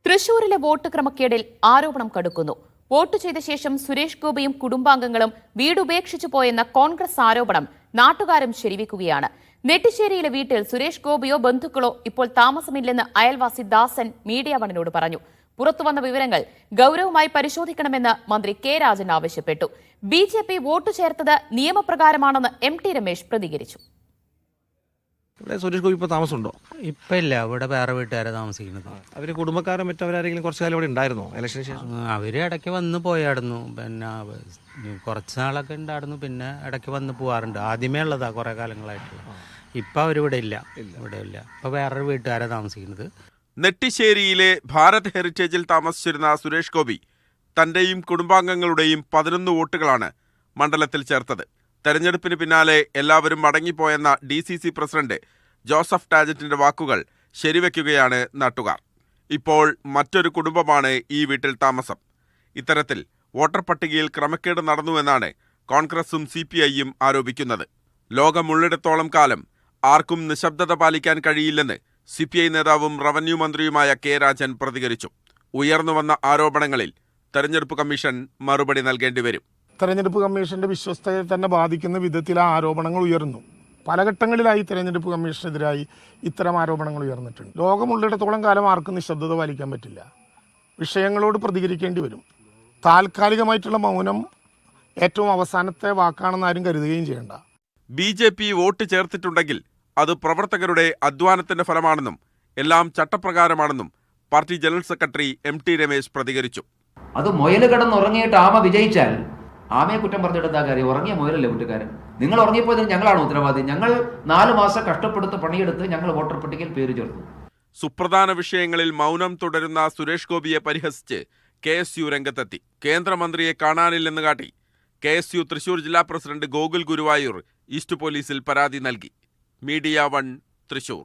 തൃശൂരിലെ വോട്ട് ക്രമക്കേടിൽ ആരോപണം കടുക്കുന്നു. വോട്ട് ചെയ്ത ശേഷം സുരേഷ് ഗോപിയും കുടുംബാംഗങ്ങളും വീടുപേക്ഷിച്ചു പോയെന്ന കോൺഗ്രസ് ആരോപണം നാട്ടുകാരും ശരിവെക്കുകയാണ്. നെട്ടിശ്ശേരിയിലെ വീട്ടിൽ സുരേഷ് ഗോപിയോ ബന്ധുക്കളോ ഇപ്പോൾ താമസമില്ലെന്ന് അയൽവാസി ദാസൻ മീഡിയ വണിനോട് പറഞ്ഞു. പുറത്തുവന്ന വിവരങ്ങൾ ഗൌരവമായി പരിശോധിക്കണമെന്ന് മന്ത്രി കെ രാജൻ ആവശ്യപ്പെട്ടു. ബിജെപി വോട്ട് ചേർത്തത് നിയമപ്രകാരമാണെന്ന് എം.ടി. രമേശ് പ്രതികരിച്ചു. ഇവിടെ സുരേഷ് ഗോപി ഇപ്പോൾ താമസമുണ്ടോ? ഇപ്പം ഇല്ല, ഇവിടെ വേറെ വീട്ടുകാരെ താമസിക്കുന്നത്. അവർ കുടുംബക്കാരും മറ്റവരാരെങ്കിലും കുറച്ച് കാലം ഇവിടെ ഉണ്ടായിരുന്നോ ഇലക്ഷന് ശേഷം? അവർ ഇടയ്ക്ക് വന്ന് പോയായിരുന്നു, പിന്നെ കുറച്ച് നാളൊക്കെ ഉണ്ടായിരുന്നു, പിന്നെ ഇടയ്ക്ക് വന്ന് പോകാറുണ്ട്. ആദ്യമേ ഉള്ളതാ കുറേ കാലങ്ങളായിട്ടുള്ള. ഇപ്പം അവരിവിടെ ഇല്ല, ഇവിടെ ഇല്ല. ഇപ്പം വേറൊരു വീട്ടുകാരെ താമസിക്കുന്നത്. നെട്ടിശ്ശേരിയിലെ ഭാരത് ഹെറിറ്റേജിൽ താമസിച്ചിരുന്ന സുരേഷ് ഗോപി തന്റെയും കുടുംബാംഗങ്ങളുടെയും 11 വോട്ടുകളാണ് മണ്ഡലത്തിൽ ചേർത്തത്. തെരഞ്ഞെടുപ്പിന് പിന്നാലെ എല്ലാവരും മടങ്ങിപ്പോയെന്ന DCC പ്രസിഡന്റ് ജോസഫ് ടാജറ്റിന്റെ വാക്കുകൾ ശരിവെക്കുകയാണ് നാട്ടുകാർ. ഇപ്പോൾ മറ്റൊരു കുടുംബമാണ് ഈ വീട്ടിൽ താമസം. ഇത്തരത്തിൽ വോട്ടർ പട്ടികയിൽ ക്രമക്കേട് നടന്നുവെന്നാണ് കോൺഗ്രസും CPIയും ആരോപിക്കുന്നത്. ലോകമുള്ളിടത്തോളം കാലം ആർക്കും നിശബ്ദത പാലിക്കാൻ കഴിയില്ലെന്ന് CPI നേതാവും റവന്യൂ മന്ത്രിയുമായ കെ രാജൻ പ്രതികരിച്ചു. ഉയർന്നുവന്ന ആരോപണങ്ങളിൽ തെരഞ്ഞെടുപ്പ് കമ്മീഷൻ മറുപടി നൽകേണ്ടി വരും. തെരഞ്ഞെടുപ്പ് കമ്മീഷന്റെ വിശ്വസ്തയെ തന്നെ ബാധിക്കുന്ന വിധത്തിൽ ആ ആരോപണങ്ങൾ ഉയർന്നു. പല ഘട്ടങ്ങളിലായി തെരഞ്ഞെടുപ്പ് കമ്മീഷനെതിരായി ഇത്തരം ആരോപണങ്ങൾ ഉയർന്നിട്ടുണ്ട്. ലോകമുള്ളിടത്തോളം കാലം ആർക്കും നിശബ്ദത പാലിക്കാൻ പറ്റില്ല. വിഷയങ്ങളോട് പ്രതികരിക്കേണ്ടി വരും. താൽക്കാലികമായിട്ടുള്ള മൗനം ഏറ്റവും അവസാനത്തെ വാക്കാണെന്ന് ആരും കരുതുകയും ചെയ്യേണ്ട. BJP വോട്ട് ചേർത്തിട്ടുണ്ടെങ്കിൽ അത് പ്രവർത്തകരുടെ അധ്വാനത്തിന്റെ ഫലമാണെന്നും എല്ലാം ചട്ടപ്രകാരമാണെന്നും party general secretary M.T. Ramesh പ്രതികരിച്ചു. അത് മുയല് കിടന്നുറങ്ങിയിട്ട് ആമ വിജയിച്ചാൽ ആമയെ കുറ്റം പറഞ്ഞിട്ട് എന്താ കാര്യം? ഉറങ്ങിയ മുയലല്ലേ കുറ്റക്കാരൻ? നിങ്ങൾ ഉറങ്ങിപ്പോയതിന് ഞങ്ങളാണ് ഉത്തരവാദി. ഞങ്ങൾ 4 മാസം കഷ്ടപ്പെടുത്ത് പണിയെടുത്ത് ഞങ്ങൾ വോട്ടർ പട്ടികയിൽ പേര് ചേർത്തു. സുപ്രധാന വിഷയങ്ങളിൽ മൗനം തുടരുന്ന സുരേഷ് ഗോപിയെ പരിഹസിച്ച് KSU രംഗത്തെത്തി. കേന്ദ്രമന്ത്രിയെ കാണാനില്ലെന്ന് കാട്ടി KSU തൃശൂർ ജില്ലാ പ്രസിഡന്റ് ഗോകുൽ ഗുരുവായൂർ ഈസ്റ്റ് പോലീസിൽ പരാതി നൽകി. മീഡിയ 1 തൃശൂർ.